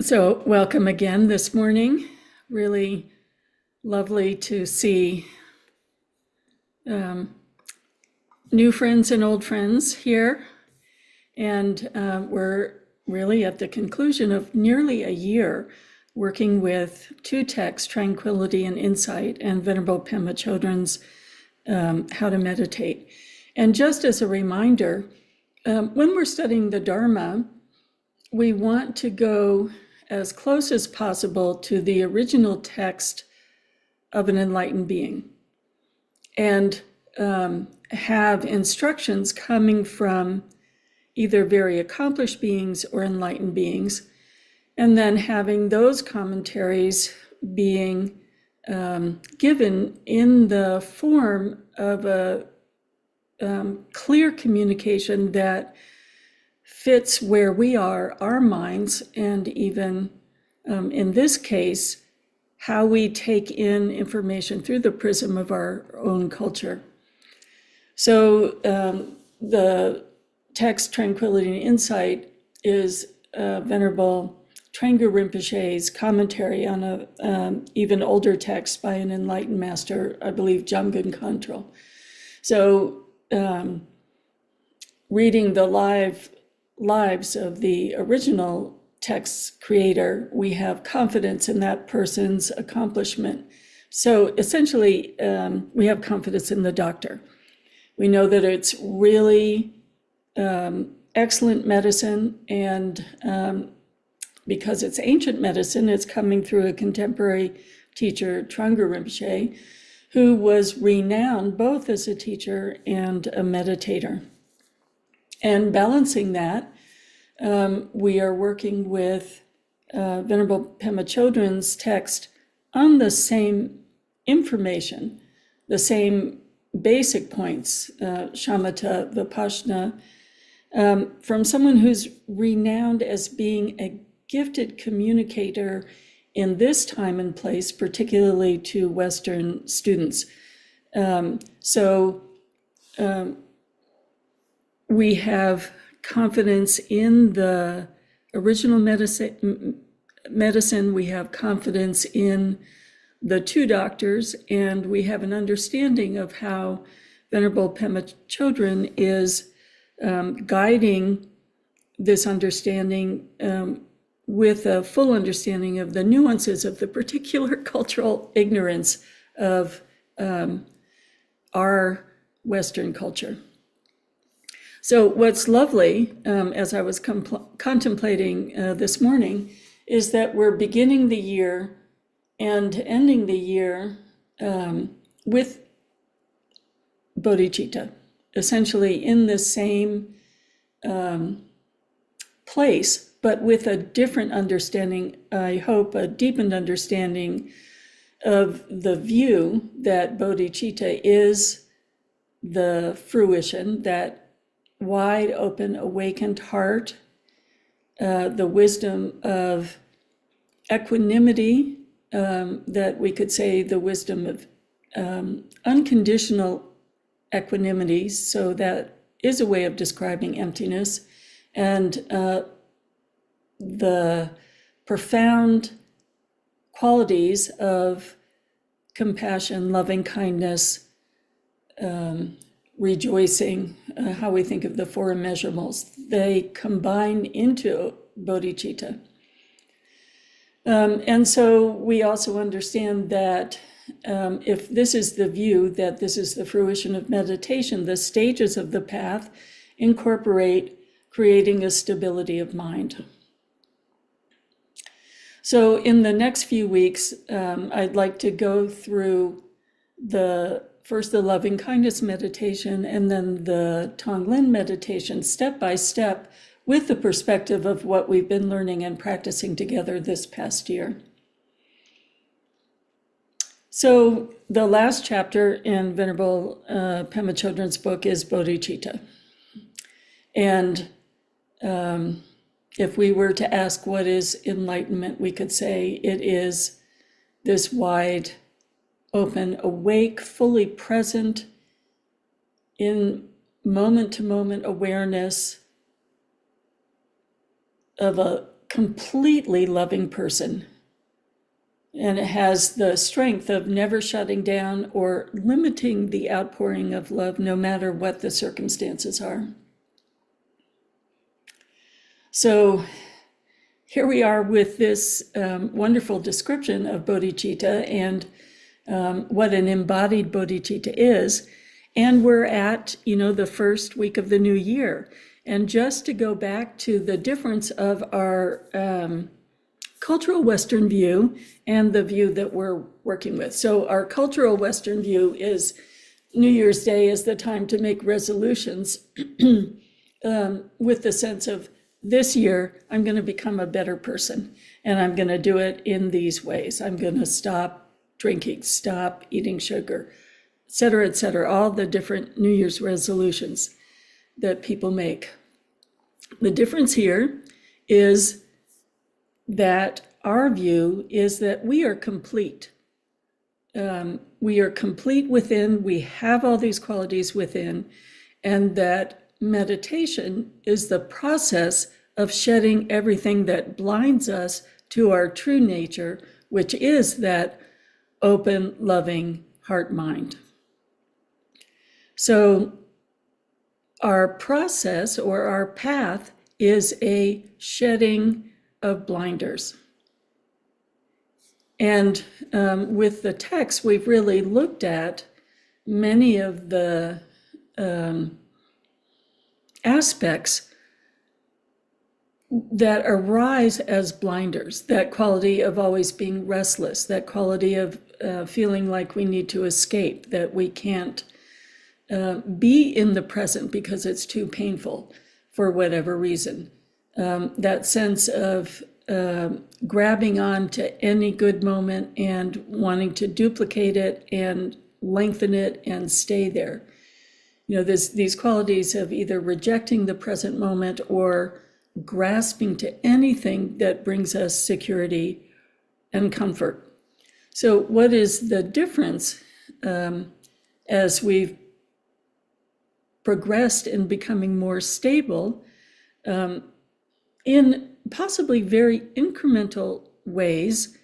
So welcome again this morning. Really lovely to see new friends and old friends here. And we're really at the conclusion of nearly a year working with two texts, Tranquility and Insight, and Venerable Pema Chodron's How to Meditate. And just as a reminder, when we're studying the Dharma, we want to go as close as possible to the original text of an enlightened being and have instructions coming from either very accomplished beings or enlightened beings, and then having those commentaries being given in the form of a clear communication that fits where we are, our minds, and even in this case, how we take in information through the prism of our own culture. So the text Tranquility and Insight is Venerable Trenggu Rinpoche's commentary on an even older text by an enlightened master, I believe Jamgon Khenmo. So reading the lives of the original text's creator, we have confidence in that person's accomplishment. So essentially, we have confidence in the doctor. We know that it's really excellent medicine, and because it's ancient medicine, it's coming through a contemporary teacher, Trenggu Rinpoche, who was renowned both as a teacher and a meditator. And balancing that, we are working with Venerable Pema Chodron's text on the same information, the same basic points, shamatha, vipassana, from someone who's renowned as being a gifted communicator in this time and place, particularly to Western students. We have confidence in the original medicine, we have confidence in the two doctors, and we have an understanding of how Venerable Pema Chodron is guiding this understanding with a full understanding of the nuances of the particular cultural ignorance of our Western culture. So what's lovely, as I was contemplating this morning, is that we're beginning the year and ending the year with bodhicitta, essentially in the same place, but with a different understanding, I hope a deepened understanding of the view that bodhicitta is the fruition, that wide open, awakened heart, the wisdom of equanimity, that we could say the wisdom of unconditional equanimity, so that is a way of describing emptiness, and the profound qualities of compassion, loving kindness, rejoicing, how we think of the four immeasurables, they combine into bodhicitta. And so we also understand that if this is the view, that this is the fruition of meditation, the stages of the path incorporate creating a stability of mind. So in the next few weeks, I'd like to go through first the loving kindness meditation and then the Tonglen meditation step by step with the perspective of what we've been learning and practicing together this past year. So the last chapter in Venerable Pema Chodron's book is bodhicitta. And if we were to ask what is enlightenment, we could say it is this wide open, awake, fully present in moment-to-moment awareness of a completely loving person. And it has the strength of never shutting down or limiting the outpouring of love, no matter what the circumstances are. So here we are with this wonderful description of bodhicitta and what an embodied bodhicitta is. And we're at, the first week of the new year. And just to go back to the difference of our cultural Western view and the view that we're working with. So our cultural Western view is New Year's Day is the time to make resolutions with the sense of, this year, I'm going to become a better person, and I'm going to do it in these ways. I'm going to stop drinking, stop eating sugar, et cetera, all the different New Year's resolutions that people make. The difference here is that our view is that we are complete. We are complete within, we have all these qualities within, and that meditation is the process of shedding everything that blinds us to our true nature, which is that open, loving heart-mind. So our process or our path is a shedding of blinders. And with the text, we've really looked at many of the aspects that arise as blinders, that quality of always being restless, that quality of feeling like we need to escape, that we can't be in the present because it's too painful for whatever reason. That sense of grabbing on to any good moment and wanting to duplicate it and lengthen it and stay there. These qualities of either rejecting the present moment or grasping to anything that brings us security and comfort. So what is the difference as we've progressed in becoming more stable in possibly very incremental ways?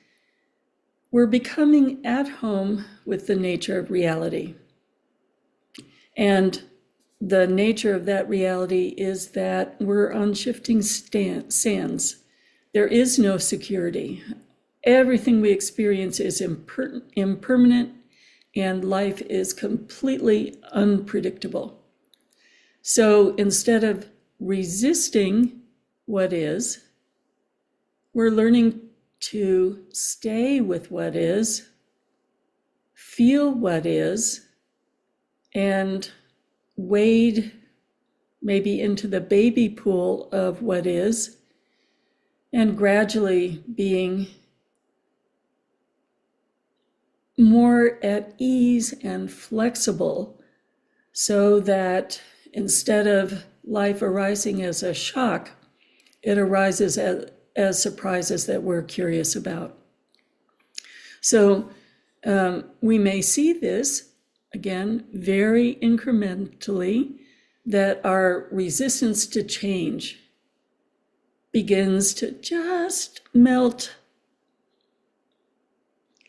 We're becoming at home with the nature of reality. And the nature of that reality is that we're on shifting sands. There is no security. Everything we experience is impermanent, and life is completely unpredictable. So instead of resisting what is, we're learning to stay with what is, feel what is, and wade maybe into the baby pool of what is, and gradually being more at ease and flexible, so that instead of life arising as a shock, it arises as surprises that we're curious about. So we may see this, again, very incrementally, that our resistance to change begins to just melt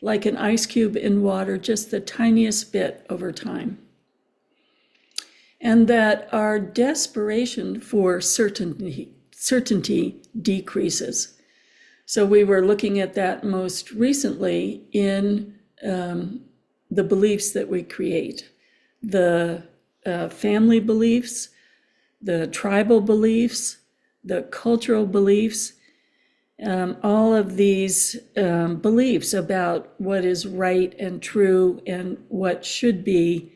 like an ice cube in water, just the tiniest bit over time. And that our desperation for certainty decreases. So we were looking at that most recently in the beliefs that we create, the family beliefs, the tribal beliefs, the cultural beliefs, all of these beliefs about what is right and true and what should be.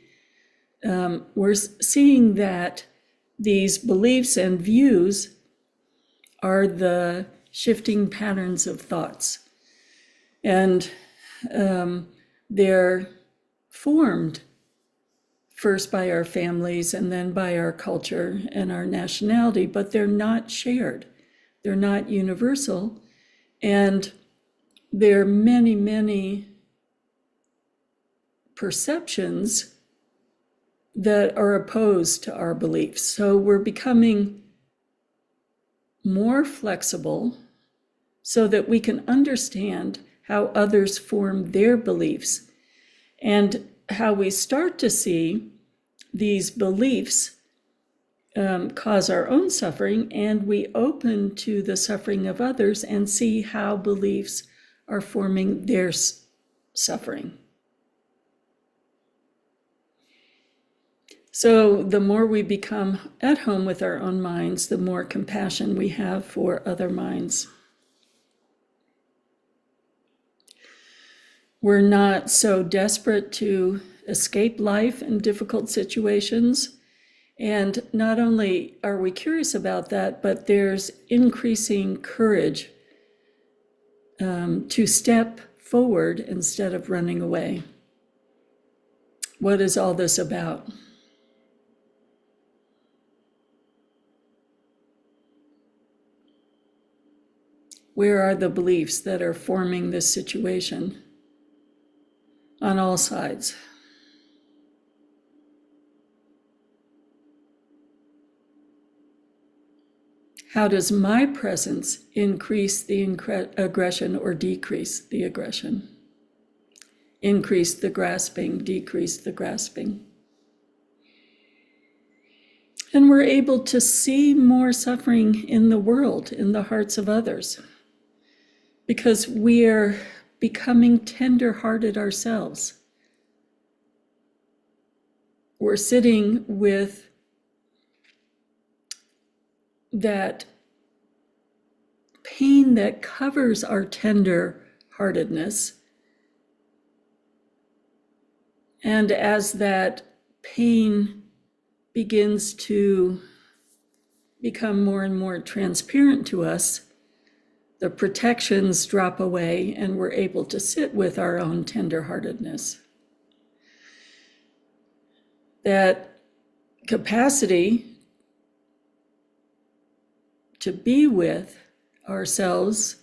We're seeing that these beliefs and views are the shifting patterns of thoughts. And they're formed first by our families and then by our culture and our nationality, but they're not shared. They're not universal. And there are many, many perceptions that are opposed to our beliefs. So we're becoming more flexible so that we can understand how others form their beliefs and how we start to see these beliefs cause our own suffering, and we open to the suffering of others and see how beliefs are forming their suffering. So the more we become at home with our own minds, the more compassion we have for other minds. We're not so desperate to escape life in difficult situations. And not only are we curious about that, but there's increasing courage to step forward instead of running away. What is all this about? Where are the beliefs that are forming this situation on all sides? How does my presence increase the aggression or decrease the aggression? Increase the grasping, decrease the grasping. And we're able to see more suffering in the world, in the hearts of others, because we are becoming tender-hearted ourselves. We're sitting with that pain that covers our tender-heartedness. And as that pain begins to become more and more transparent to us, the protections drop away and we're able to sit with our own tender-heartedness. That capacity to be with ourselves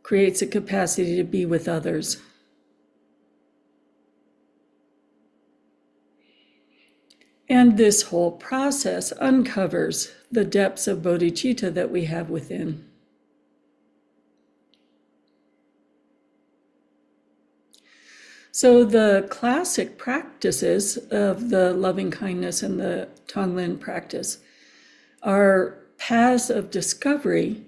creates a capacity to be with others. And this whole process uncovers the depths of bodhicitta that we have within. So the classic practices of the loving kindness and the Tonglen practice are paths of discovery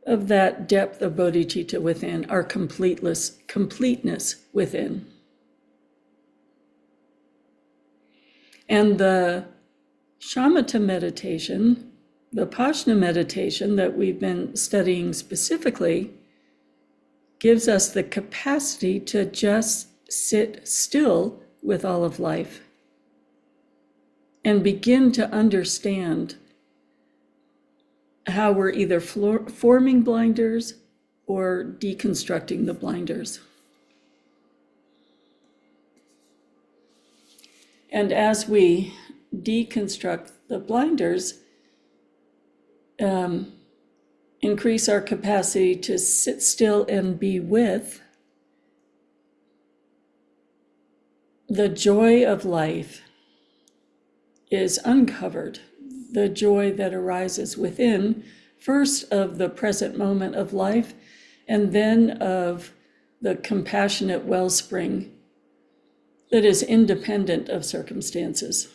of that depth of bodhicitta within, our completeness within. And the shamatha meditation, the Vipassana meditation that we've been studying specifically, gives us the capacity to just sit still with all of life and begin to understand how we're either forming blinders or deconstructing the blinders. And as we deconstruct the blinders, increase our capacity to sit still and be with, the joy of life is uncovered. The joy that arises within, first of the present moment of life, and then of the compassionate wellspring that is independent of circumstances.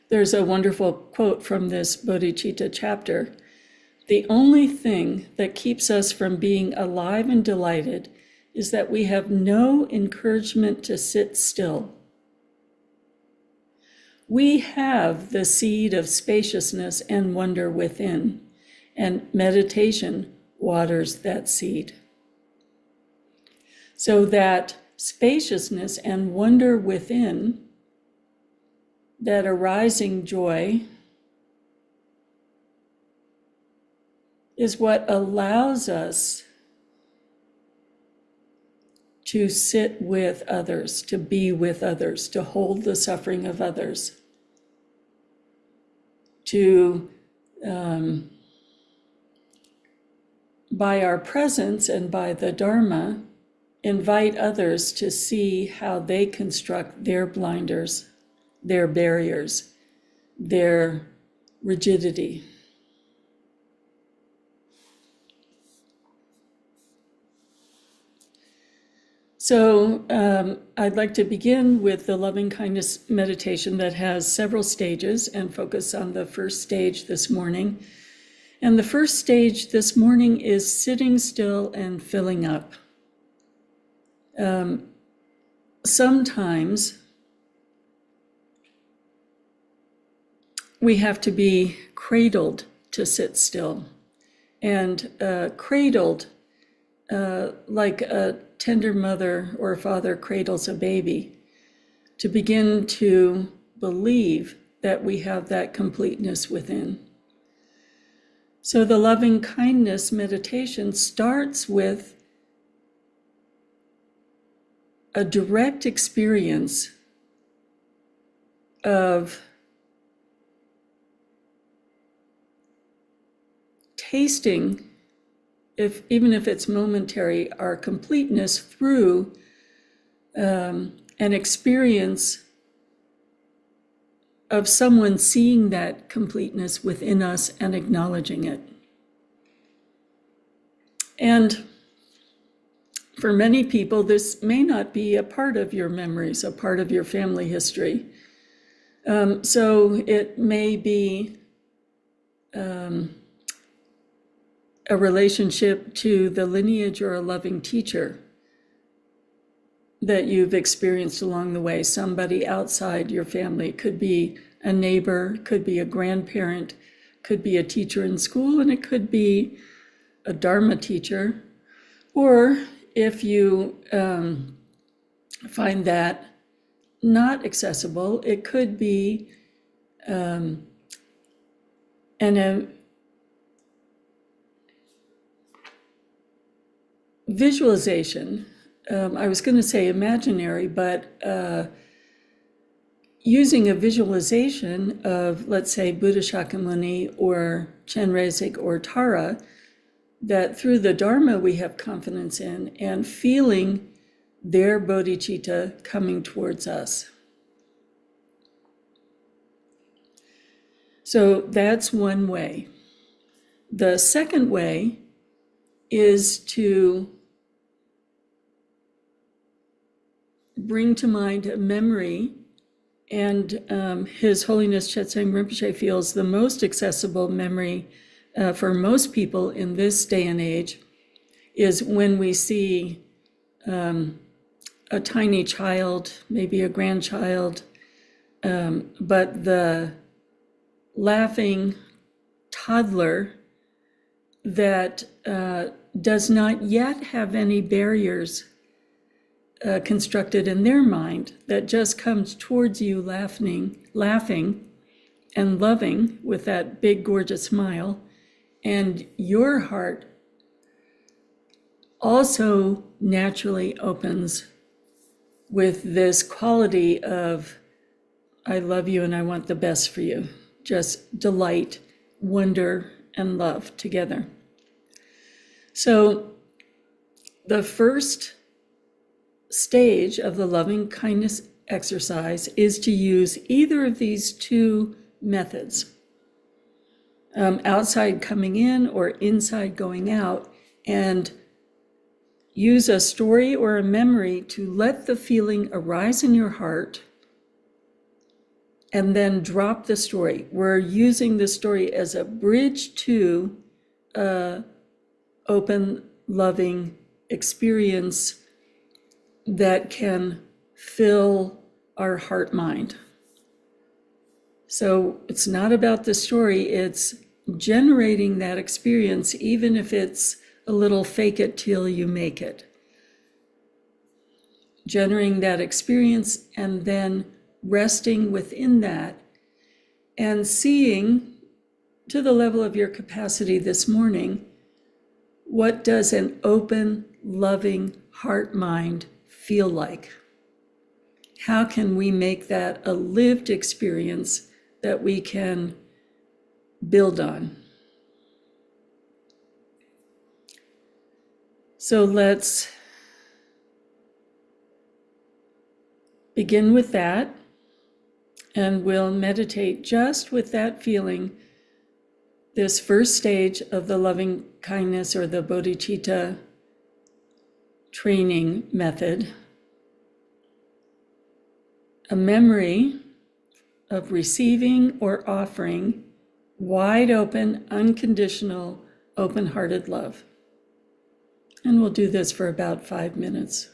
There's a wonderful quote from this bodhicitta chapter. The only thing that keeps us from being alive and delighted is that we have no encouragement to sit still. We have the seed of spaciousness and wonder within, and meditation waters that seed. So that spaciousness and wonder within, that arising joy, is what allows us to sit with others, to be with others, to hold the suffering of others, to, by our presence and by the Dharma, invite others to see how they construct their blinders, their barriers, their rigidity. So I'd like to begin with the loving kindness meditation that has several stages and focus on the first stage this morning. And the first stage this morning is sitting still and filling up. Sometimes we have to be cradled to sit still, and cradled like a tender mother or father cradles a baby, to begin to believe that we have that completeness within. So the loving kindness meditation starts with a direct experience of tasting, even if it's momentary, our completeness through an experience of someone seeing that completeness within us and acknowledging it. And for many people, this may not be a part of your memories, a part of your family history. So it may be a relationship to the lineage or a loving teacher that you've experienced along the way, somebody outside your family. It could be a neighbor, could be a grandparent, could be a teacher in school, and it could be a Dharma teacher. Or if you find that not accessible, it could be a visualization. I was going to say imaginary, but using a visualization of, let's say, Buddha Shakyamuni or Chenrezig or Tara, that through the Dharma we have confidence in, and feeling their bodhicitta coming towards us. So that's one way. The second way is to bring to mind a memory, and His Holiness Chetsang Rinpoche feels the most accessible memory for most people in this day and age is when we see a tiny child, maybe a grandchild, but the laughing toddler that does not yet have any barriers constructed in their mind, that just comes towards you laughing and loving with that big, gorgeous smile. And your heart also naturally opens with this quality of, I love you and I want the best for you. Just delight, wonder, and love together. So the first stage of the loving kindness exercise is to use either of these two methods, outside coming in or inside going out, and use a story or a memory to let the feeling arise in your heart and then drop the story. We're using the story as a bridge to open, loving experience that can fill our heart mind. So it's not about the story, it's generating that experience, even if it's a little fake it till you make it. Generating that experience and then resting within that and seeing, to the level of your capacity this morning, what does an open, loving heart mind feel like? How can we make that a lived experience that we can build on? So let's begin with that, and we'll meditate just with that feeling, this first stage of the loving kindness or the bodhicitta training method, a memory of receiving or offering wide open, unconditional, open-hearted love. And we'll do this for about 5 minutes.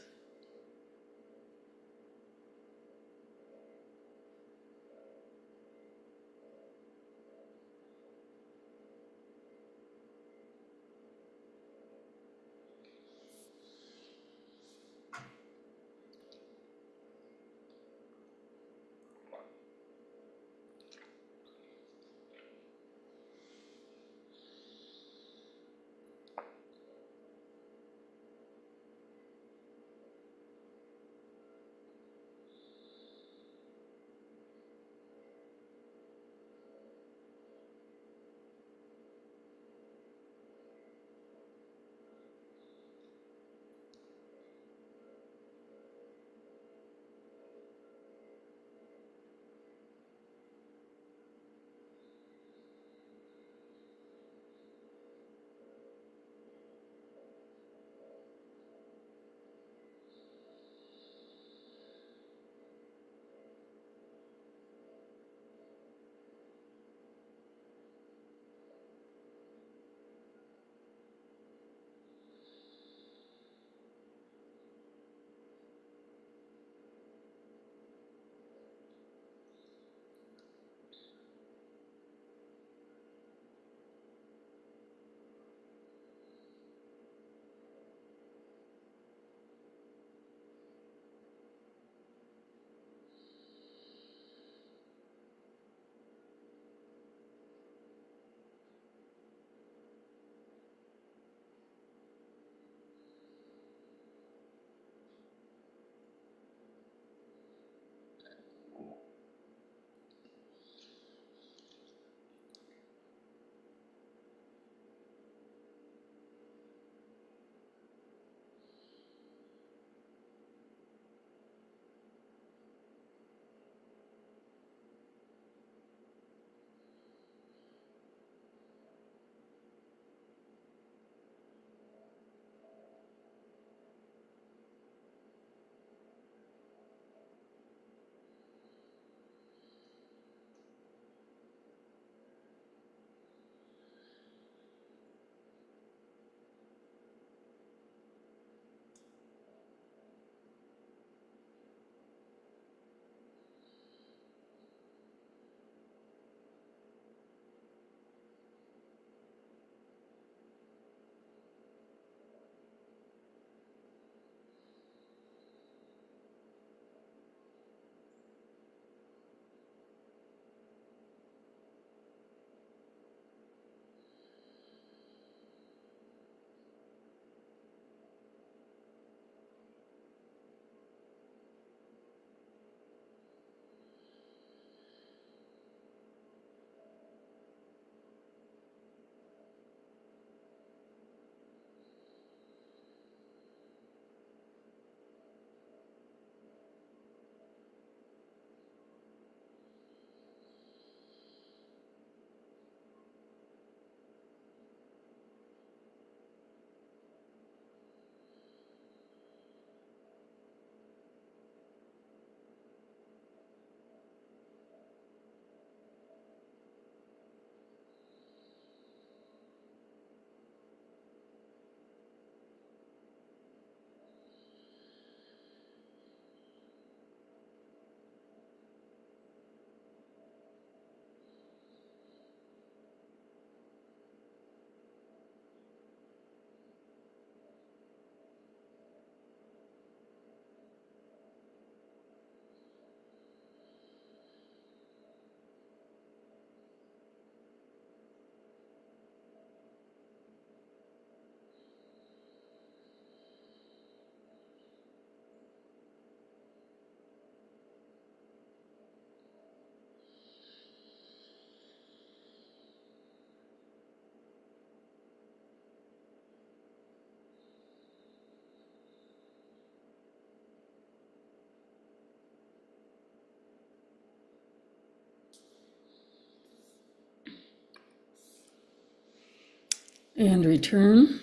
And return.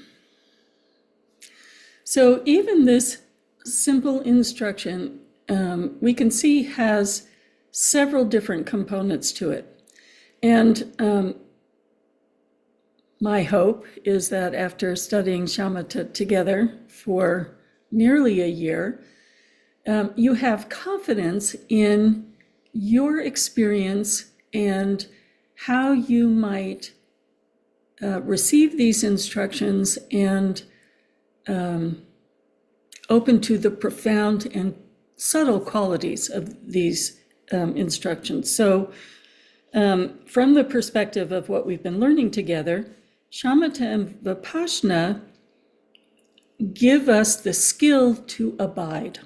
So even this simple instruction, we can see has several different components to it. And my hope is that after studying shamatha together for nearly a year, you have confidence in your experience and how you might receive these instructions and open to the profound and subtle qualities of these instructions. So from the perspective of what we've been learning together, shamatha and vipassana give us the skill to abide,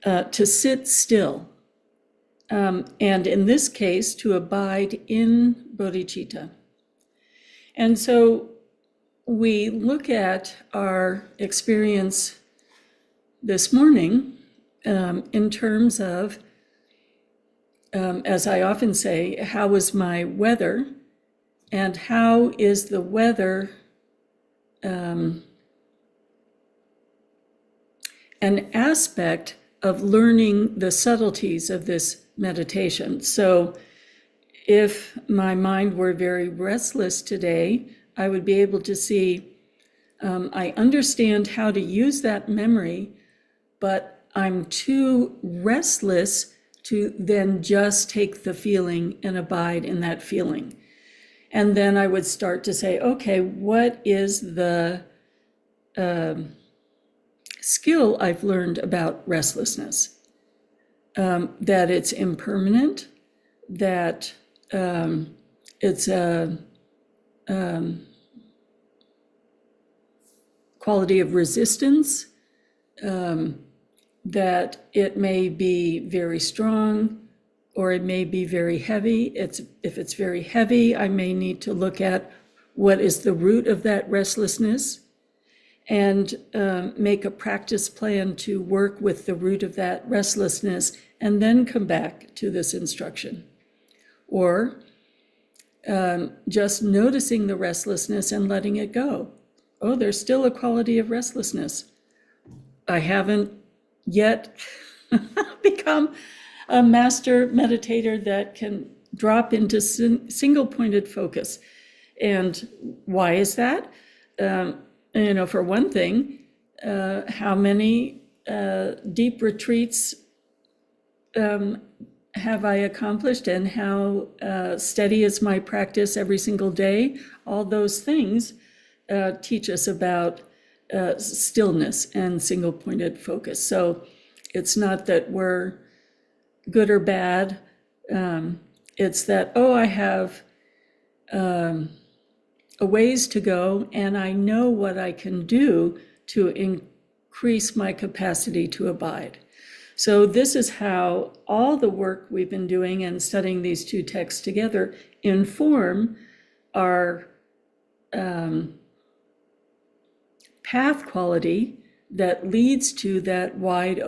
to sit still, and in this case, to abide in bodhicitta. And so we look at our experience this morning in terms of, as I often say, how was my weather, and how is the weather an aspect of learning the subtleties of this meditation. So if my mind were very restless today, I would be able to see, I understand how to use that memory, but I'm too restless to then just take the feeling and abide in that feeling. And then I would start to say, okay, what is the skill I've learned about restlessness? That it's impermanent, that it's a quality of resistance, that it may be very strong or it may be very heavy. If it's very heavy, I may need to look at what is the root of that restlessness and make a practice plan to work with the root of that restlessness and then come back to this instruction. Or just noticing the restlessness and letting it go. Oh, there's still a quality of restlessness. I haven't yet become a master meditator that can drop into single-pointed focus. And why is that? For one thing, how many deep retreats have I accomplished, and how steady is my practice every single day? All those things teach us about stillness and single-pointed focus. So it's not that we're good or bad. It's that, I have a ways to go, and I know what I can do to increase my capacity to abide. So this is how all the work we've been doing and studying these two texts together inform our path quality that leads to that wide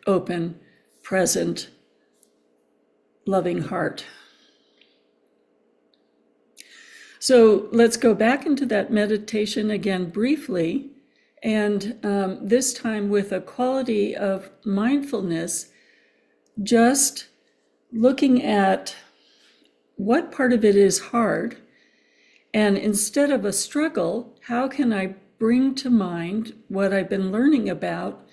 open, present, loving heart. So let's go back into that meditation again briefly, and this time with a quality of mindfulness, just looking at what part of it is hard, and instead of a struggle, how can I bring to mind what I've been learning about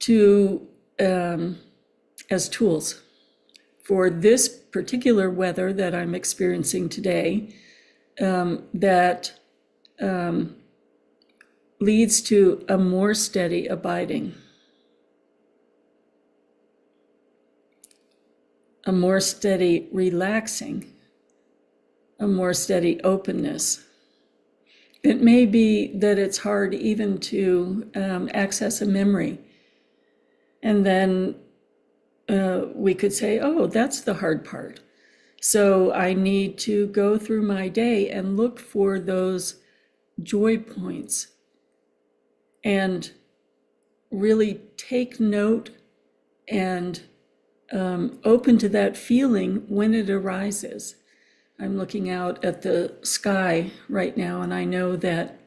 to as tools for this particular weather that I'm experiencing today, that leads to a more steady abiding, a more steady relaxing, a more steady openness. It may be that it's hard even to access a memory. And then we could say, that's the hard part. So I need to go through my day and look for those joy points and really take note and open to that feeling when it arises. I'm looking out at the sky right now, and I know that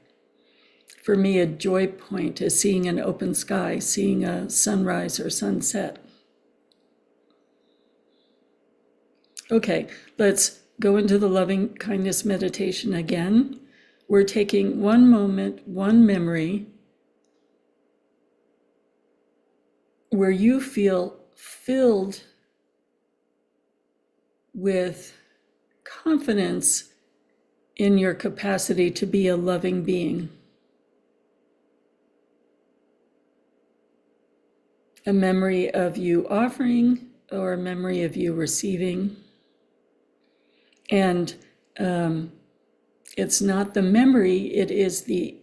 For me, a joy point is seeing an open sky, seeing a sunrise or sunset. Okay, let's go into the loving kindness meditation again. We're taking one moment, one memory, where you feel filled with confidence in your capacity to be a loving being. A memory of you offering or a memory of you receiving. And it's not the memory, it is the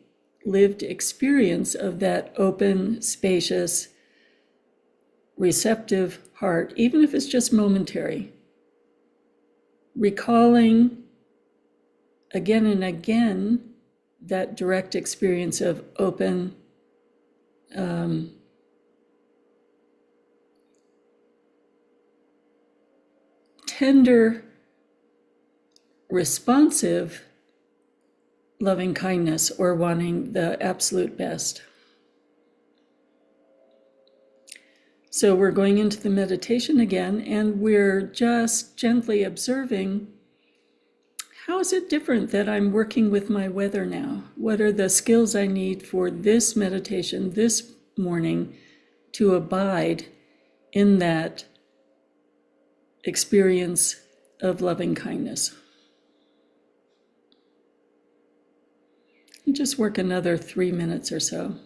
lived experience of that open, spacious, receptive heart, even if it's just momentary. Recalling again and again that direct experience of open, tender, responsive loving kindness or wanting the absolute best. So we're going into the meditation again, and we're just gently observing, how is it different that I'm working with my weather now? What are the skills I need for this meditation this morning to abide in that experience of loving kindness? And just work another 3 minutes or so.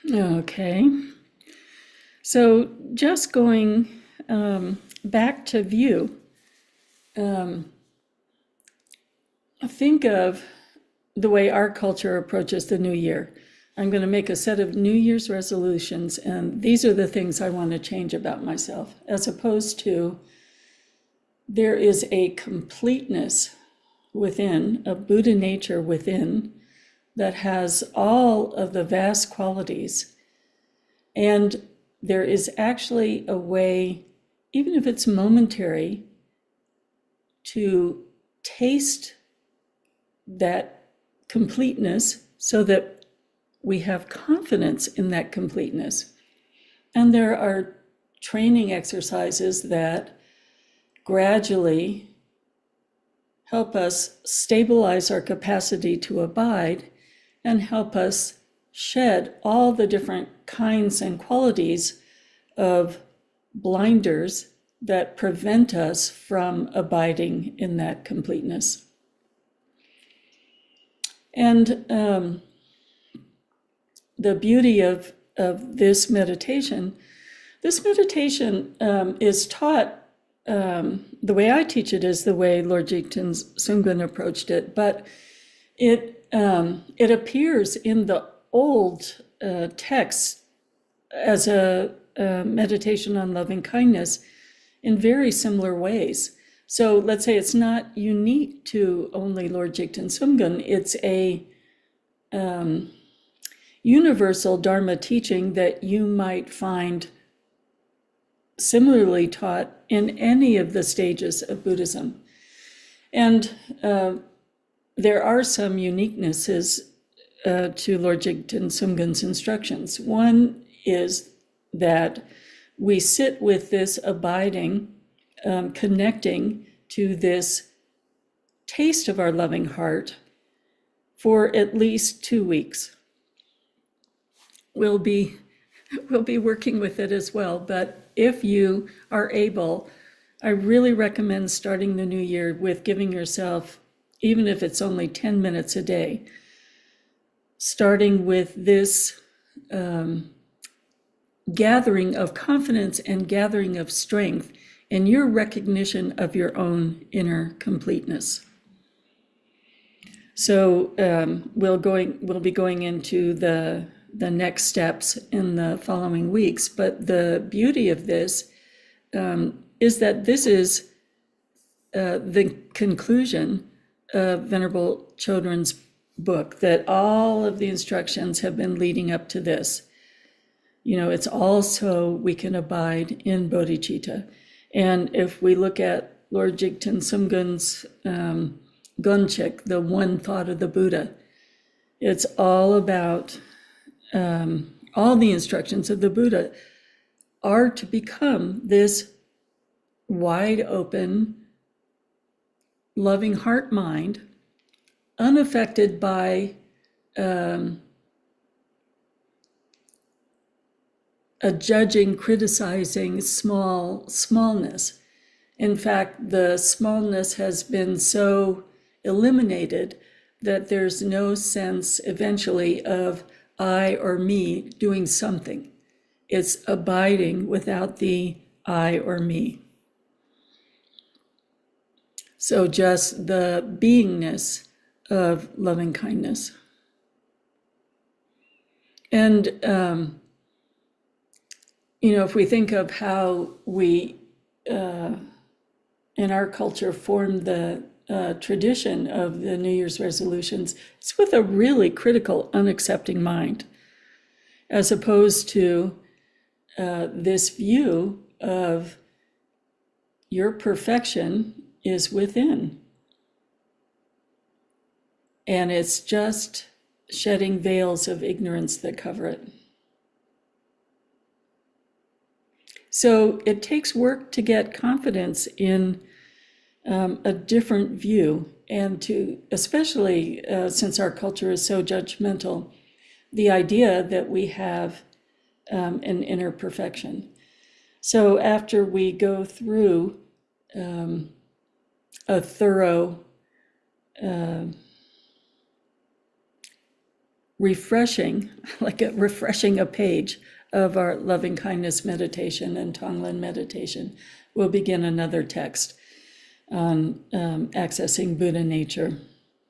Okay. So just going back to view, think of the way our culture approaches the new year. I'm going to make a set of New Year's resolutions, and these are the things I want to change about myself, as opposed to there is a completeness within, a Buddha nature within, that has all of the vast qualities. And there is actually a way, even if it's momentary, to taste that completeness so that we have confidence in that completeness. And there are training exercises that gradually help us stabilize our capacity to abide and help us shed all the different kinds and qualities of blinders that prevent us from abiding in that completeness. And the beauty of this meditation is taught, the way I teach it is the way Lord Jigten Sungön approached it, but it appears in the old texts as a meditation on loving kindness in very similar ways. So let's say it's not unique to only Lord Jigten Sungön, it's a universal Dharma teaching that you might find similarly taught in any of the stages of Buddhism. And there are some uniquenesses to Lord Jigten Sungön's instructions. One is that we sit with this abiding, connecting to this taste of our loving heart for at least 2 weeks. We'll be working with it as well, but if you are able, I really recommend starting the new year with giving yourself, even if it's only 10 minutes a day, starting with this gathering of confidence and gathering of strength in your recognition of your own inner completeness. So we'll be going into the next steps in the following weeks, but the beauty of this is that this is the conclusion of Venerable Chodron's book, that all of the instructions have been leading up to this. You know, it's also we can abide in bodhicitta. And if we look at Lord Jigten Sungön's Gonchik, the one thought of the Buddha, it's all about all the instructions of the Buddha are to become this wide open, loving heart mind, unaffected by a judging, criticizing smallness. In fact, the smallness has been so eliminated that there's no sense eventually of I or me doing something. It's abiding without the I or me. So just the beingness of loving kindness. And, if we think of how we, in our culture, formed the tradition of the New Year's resolutions, it's with a really critical, unaccepting mind, as opposed to this view of your perfection is within. And it's just shedding veils of ignorance that cover it. So it takes work to get confidence in a different view, and to, especially since our culture is so judgmental, the idea that we have an inner perfection. So after we go through a thorough refreshing a page of our loving kindness meditation and Tonglen meditation, we'll begin another text on accessing Buddha nature.